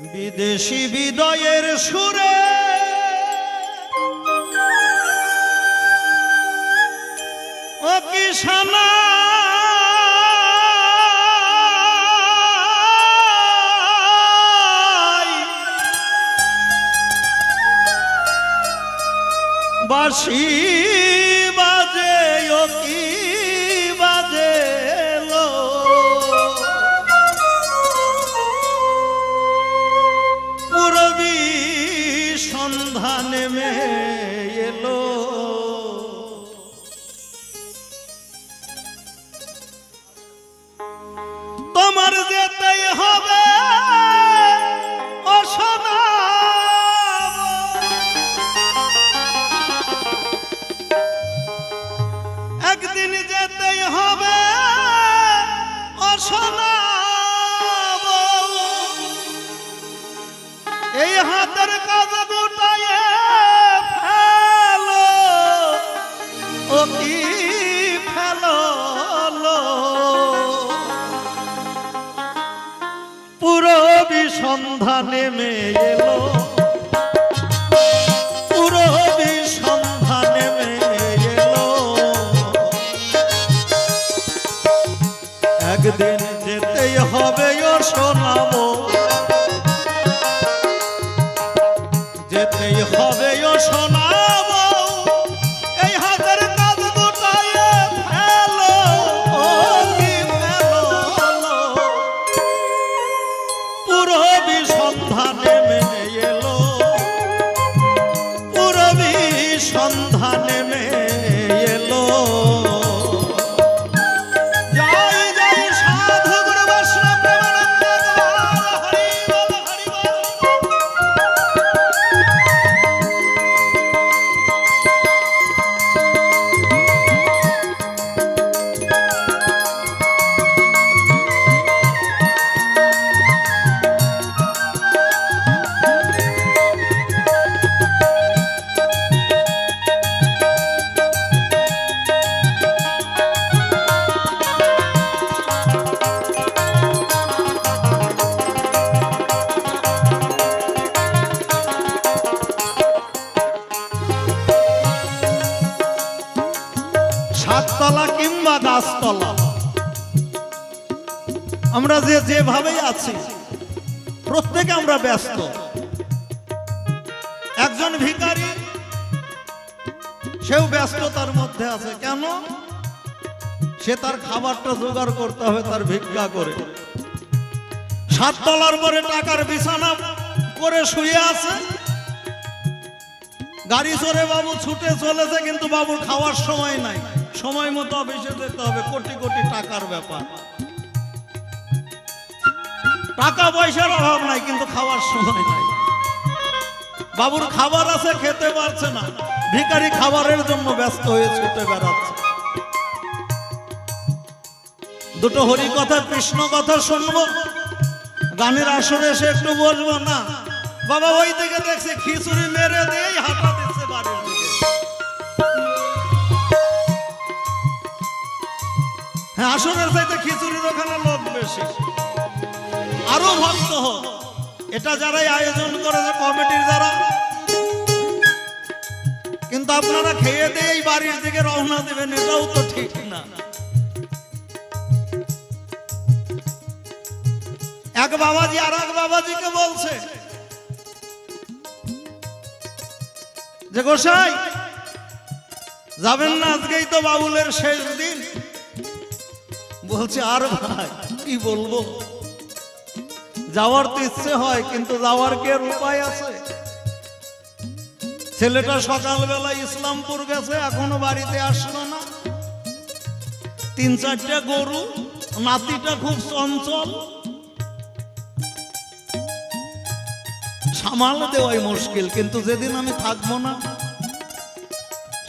বিদেশি বিদয়ের সুরে ও কিষানা বাঁশি বাজে ও কি বাজে লো পূরবী সন্ধ্যা নেমে এলো তোমার যেতেই হবে ও সোনা একদিন যেতেই হবে ও সোনা এই হাতের কাজ গুটায়ে ফেলো ও কি ফেলো পূরবী সন্ধ্যা নেমে এলো পূরবী সন্ধ্যা নেমে এলো একদিন যেতেই হবে ও শোনাবো যেতেই হবে ও শোনাবো এই হাতের কাজ গোটায়ে ফেলো ও কি ফেলো পূরবী সন্ধ্যা নেমে এলো পূরবী সন্ধ্যা নেমে এলো সাততলা কিংবা দাসতলা আমরা যেভাবেই আছি প্রত্যেকে আমরা ব্যস্ত একজন ভিখারি সেও ব্যস্ততার মধ্যে আছে কেন সে তার খাবারটা জোগাড় করতে হবে তার ভিক্ষা করে সাততলার পরে টাকার বিছানা করে শুয়ে আছে গাড়ি চড়ে বাবু ছুটে চলেছে কিন্তু বাবুর খাওয়ার সময় নাই সময় মতো অফিসে যেতে হবে কোটি কোটি টাকার ব্যাপার টাকা পয়সার অভাব নাই কিন্তু খাওয়ার সময় নাই বাবুর খাবার আছে খেতে পারছে না ভিখারি খাবারের জন্য ব্যস্ত হয়ে ছুটে বেড়াচ্ছে দুটো হরি কথা কৃষ্ণ কথা শুনবো গানের আসরে এসে একটু বসবো না বাবা ওই দিকে দেখছে খিচুড়ি মেরে দিয়েই হাঁটা দিচ্ছে বাড়ির দিকে হ্যাঁ আসরের চাইতে খিচুড়ির ওখানে লোক বেশি আরো ভক্ত হোক এটা যারাই আয়োজন করেছে কমিটির যারা কিন্তু আপনারা খেয়ে দিয়েই বাড়ির দিকে রওনা দেবেন এটাও তো ঠিক না এক বাবাজি আর এক বাবাজিকে বলছে যে গোসাই যাবেন না আজকেই তো বাবুলের শেষ দিন বলছে আর ভাই কি বলবো যাওয়ার তো ইচ্ছে হয় কিন্তু যাওয়ার কি আর উপায় আছে ছেলেটা সকালবেলা ইসলামপুর গেছে এখনো বাড়িতে আসলো না ৩-৪টা গরু নাতিটা খুব চঞ্চল সামাল দেওয়াই মুশকিল কিন্তু যেদিন আমি থাকবো না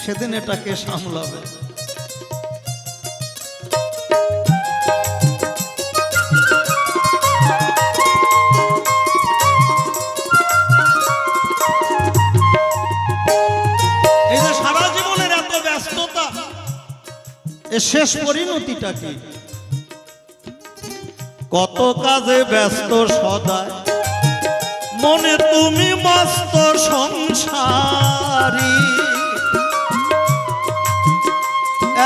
সেদিন এটাকে সামলাবে এই যে সারা জীবনের এত ব্যস্ততা এর শেষ পরিণতিটা কি কত কাজে ব্যস্ত সদায় মনে তুমি মস্ত সংসারী,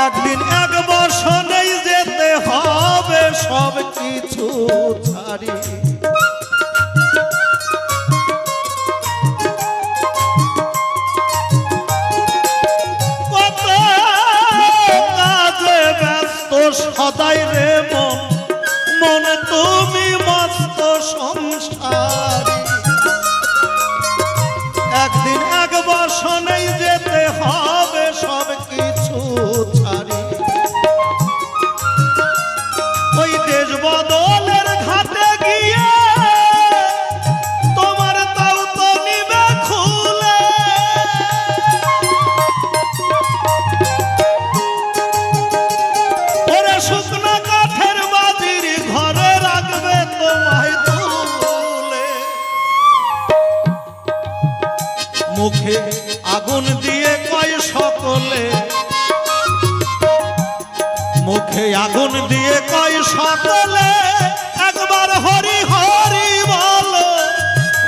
একদিন এক বসনেই যেতে হবে সব কিছু ছাড়ি। কত কাজে ব্যস্ত সদাই রে মন, মনে তুমি মস্ত সংসারী, একদিন এক বসনেই যেতে হবে সব কিছু ছাড়ি। ওই দেশ বদলের ঘাটে গিয়ে তোমার তাও তো নিবে খুলে, ওরে শুকনো কাঠের বাজির ঘরে রাখবে তোমায় তুলে। মুখে আগুন দিয়ে কয় সকলে, মুখে আগুন দিয়ে কয় সকলে, একবার হরি হরি বলো,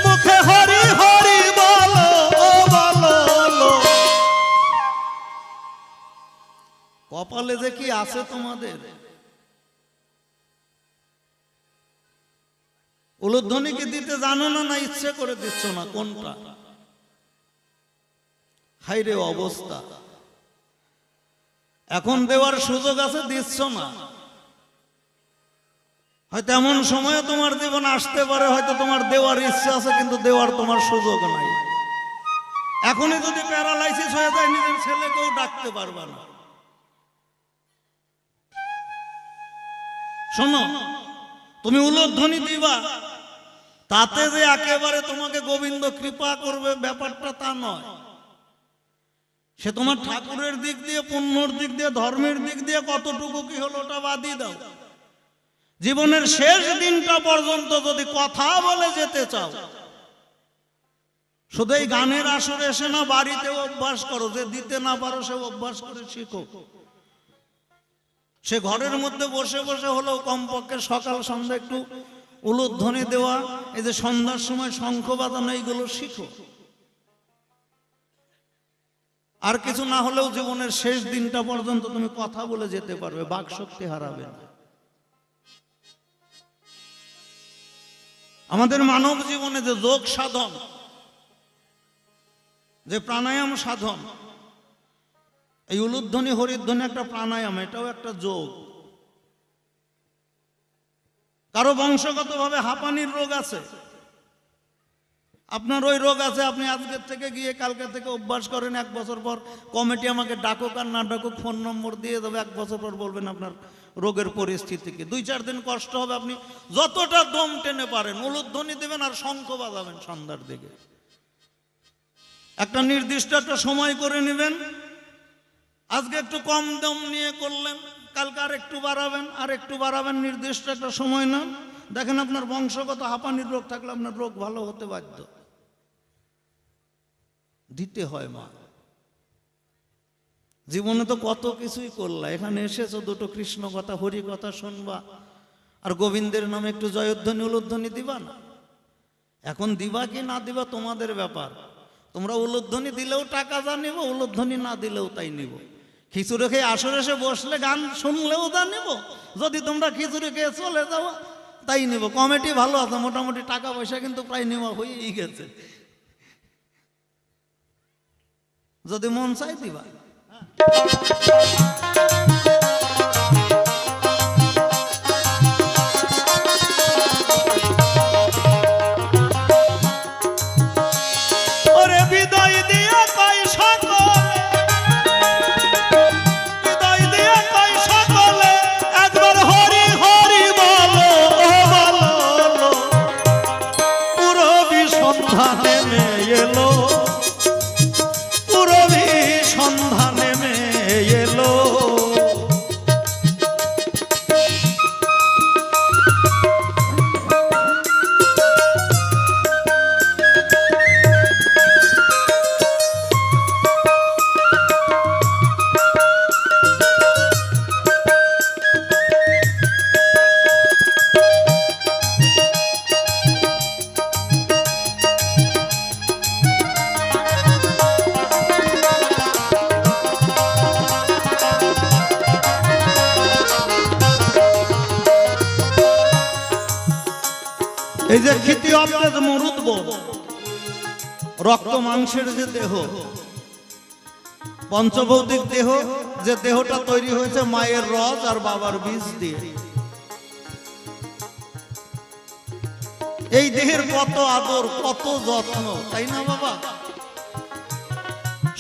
মুখে হরি হরি বলো, ও বলো। কপালে যে কি আছে তোমাদের? উলুধ্বনিকে দিতে জানো না, না ইচ্ছে করে দিচ্ছ না? কোনটা? হাইরে অবস্থা, এখন দেওয়ার সুযোগ আছে, দিচ্ছ না। হয়তো এমন সময় তোমার জীবন আসতে পারে, হয়তো তোমার দেওয়ার ইচ্ছা আছে কিন্তু দেওয়ার তোমার সুযোগ নাই। এখনই যদি প্যারালাইসিস হয়ে যায়, নিজের ছেলেকেও ডাকতে পারবা না। শোনো, তুমি উলুধ্বনি দিবা, তাতে যে একেবারে তোমাকে গোবিন্দ কৃপা করবে ব্যাপারটা তা নয়। সে তোমার ঠাকুরের দিক দিয়ে, পুণ্যর দিক দিয়ে, ধর্মের দিক দিয়ে কতটুকু কি হলো ওটা বাদই দাও। জীবনের শেষ দিনটা পর্যন্ত যদি কথা বলে যেতে চাও, শুধু এই গানের আসরে এসে না, বাড়িতেও অভ্যাস করো। যে দিতে না পারো সে অভ্যাস করে শিখো। সে ঘরের মধ্যে বসে বসে হলেও কমপক্ষে সকাল সন্ধ্যা একটু উলুধ্বনি দেওয়া, এই যে সন্ধ্যার সময় শঙ্খ বাজানো, এইগুলো শিখো। আর কিছু না হলেও জীবনের শেষ দিনটা পর্যন্ত তুমি কথা বলে যেতে পারবে, বাকশক্তি হারাবে না। আমাদের মানব জীবনে যে যোগ সাধন, যে প্রাণায়াম সাধন, এই উলুধ্বনি হরিধ্বনি একটা প্রাণায়াম, এটাও একটা যোগ। কারো বংশগতভাবে হাঁপানির রোগ আছে, আপনার ওই রোগ আছে, আপনি আজকের থেকে গিয়ে কালকে থেকে অভ্যাস করেন, এক বছর পর কমিটি আমাকে ডাকুক আর না ডাকুক ফোন নম্বর দিয়ে দেবে, এক বছর পর বলবেন আপনার রোগের পরিস্থিতিকে। 2-4 দিন কষ্ট হবে, আপনি যতটা দম টেনে পারেন উলুধ্বনি দেবেন আর শঙ্খ বাজাবেন সন্ধ্যার দিকে। একটা নির্দিষ্ট একটা সময় করে নেবেন, আজকে একটু কম দম নিয়ে করলেন, কালকে আর একটু বাড়াবেন, আর একটু বাড়াবেন, নির্দিষ্ট একটা সময় না। দেখেন আপনার বংশগত হাঁপানির রোগ থাকলে আপনার রোগ ভালো হতে বাধ্য। দিতে হয় মা। জীবনে তো কত কিছুই করলা, এখানে এসেছো দুটো কৃষ্ণ কথা হরি কথা শুনবা, আর গোবিন্দের নামে একটু জয়ধ্বনি উলুধ্বনি দিবা না। এখন দিবা কি না দিবা তোমাদের ব্যাপার। তোমরা উলুধ্বনি দিলেও টাকা যা নিব, উলুধ্বনি না দিলেও তাই নিব। খিচুড়ি খেয়ে আসরে এসে বসলে গান শুনলেও তা নিব, যদি তোমরা খিচুড়ি খেয়ে চলে যাও তাই নিব। কমিটি ভালো আছে, মোটামুটি টাকা পয়সা কিন্তু প্রায় নেওয়া হয়েই গেছে, যদি মন চাই দিবা। ওরে বিদায় দিয়ে কই সকলে, বিদায় দিয়ে কই সকলে, একবার হরি হরি বলো, ও বলো। পুরবী সন্ধ্যা নেমে এলো, পুরবী সন্ধ্যা নেমে এলো। খিতি অব্দেজ মরুদ্ব রক্ত মাংসের যে দেহ, পঞ্চভৌতিক দেহ, যে দেহটা তৈরি হয়েছে মায়ের রজ আর বাবার বীজ দিয়ে, এই দেহের কত আদর, কত যত্ন, তাই না বাবা?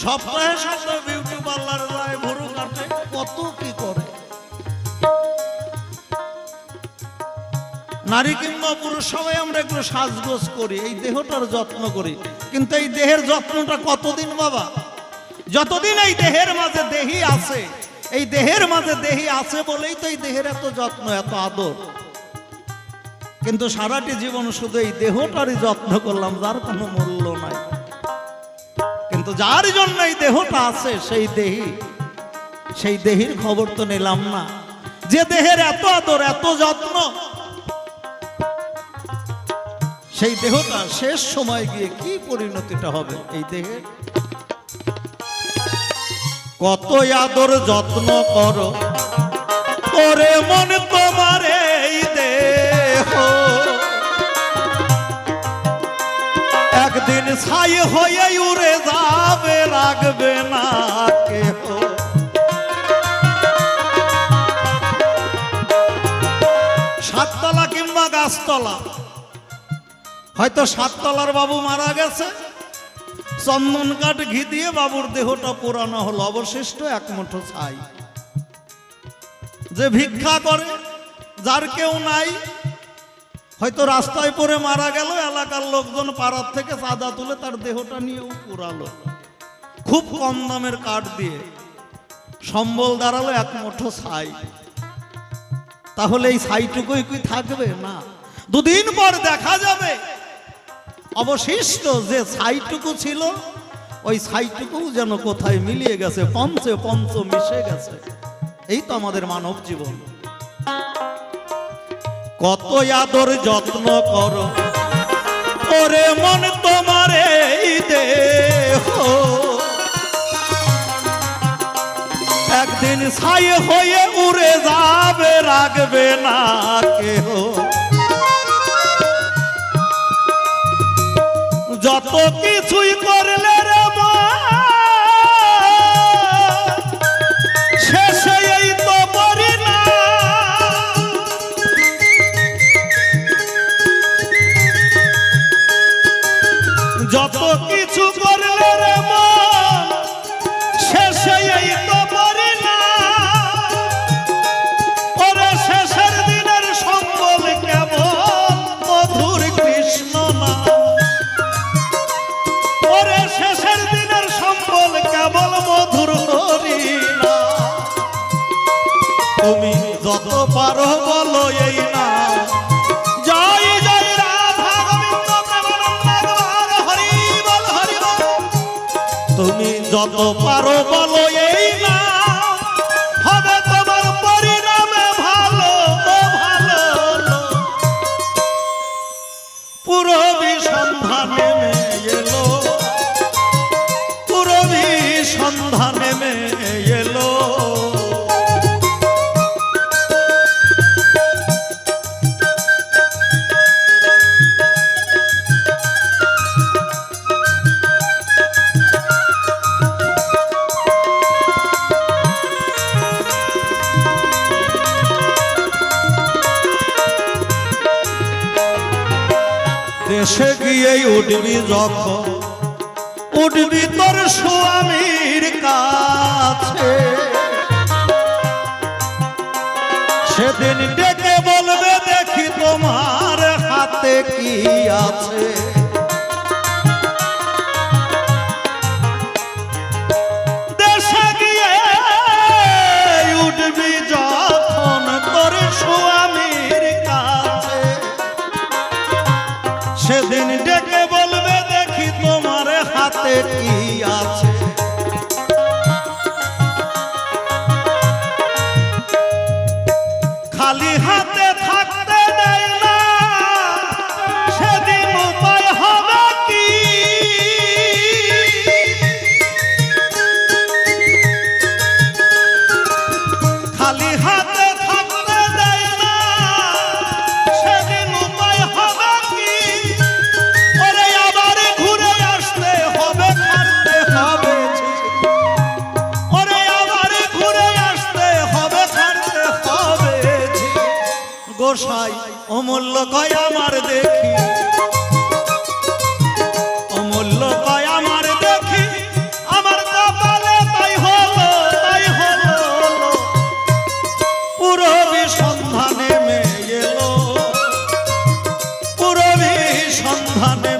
সপ্তাহে সপ্তাহে বিউটি পার্লার যায়, ভরু কাটে, কত কি করে। নারী কিংবা পুরুষ সবাই আমরা একটু সাজগোজ করি, এই দেহটার যত্ন করি, কিন্তু এই দেহের যত্নটা কতদিন বাবা? যতদিন এই দেহের মাঝে দেহি আছে, এই দেহের মাঝে দেহি আছে বলেই তো এই দেহের এত যত্ন, এত আদর। কিন্তু সারাটি জীবন শুধু এই দেহটারই যত্ন করলাম, যার কোনো মূল্য নাই। কিন্তু যার জন্য এই দেহটা আছে, সেই দেহির খবর তো নিলাম না। যে দেহের এত আদর, এত যত্ন, সেই দেহটা শেষ সময় গিয়ে কি পরিণতিটা হবে এই দেহের? কত আদর যত্ন করো করে মন তোমার এই দেহ, একদিন ছাই হয়ে উড়ে যাবে, রাখবে না কেহ। সাততলা কিংবা গাছতলা, হয়তো সাততলার বাবু মারা গেছে, চন্দন কাঠ ঘি দিয়ে বাবুর দেহটা পোড়ানো হলো, অবশিষ্ট এক মুঠো ছাই। যে ভিক্ষা করে, যার কেউ নাই, হয়তো রাস্তায় পড়ে মারা গেল, এলাকার লোকজন পাড়ার থেকে চাঁদা তুলে তার দেহটা নিয়েও পোড়ালো, খুব কম দামের কাঠ দিয়ে, সম্বল দাঁড়ালো এক মুঠো ছাই। তাহলে এই ছাইটুকুই কি থাকবে? না, দুদিন পর দেখা যাবে অবশিষ্ট যে ছাইটুকু ছিল, ওই ছাইটুকু যেন কোথায় মিলিয়ে গেছে, পঞ্চে পঞ্চ মিশে গেছে। এই তো আমাদের মানব জীবন। কত আদর যত্ন করো ওরে মন তোমার এই দেহ, একদিন ছাই হয়ে উড়ে যাবে, রাখবে না কেহ। যত কিছুই করলে রে মা, শেষে এই তো পারি না। যত কিছু করলে রে মা, শেষে এই তো পারি না। ওরে শেষের দিনের সম্বল কেবল মধুর কৃষ্ণ না, শেষের দিনের সম্বল কেবল মধুর হরি না। তুমি যত পারো বলো এই না, জয় জয় রাধা গোবিন্দ প্রেমানন্দ হরি বল, হরি বল। তুমি যত পারো বলো এই না, হবে তোমার পরিণামে ভালো, ভালো। পুরবী সন্ধ্যা নেমে এলো, সন্ধ্যা নেমে এলো। দেশে গিয়েই উঠবি যখন, উঠবি তোর স্বামীর কাছে, সেদিন ডেকে বলবে দেখি তোমার হাতে কি আছে। দেশে গিয়ে উঠবি যখন তোর স্বামীর কাছে, সেদিন ডেকে বলবে দেখি তোমার হাতে কি আছে। খালি হাতে থাকতে দেয় না, সেদিন উপায় হবে কি? খালি হাতে থাকতে দেয় না, সেদিন উপায় হবে কি? গোসাই অমূল্য কয় আমার দেখি, অমূল্য কয় আমার দেখি, আমার কপালে তাই হলো, তাই হলো। পুরবী সন্ধানে মেয়ে এলো, পুরবী সন্ধানে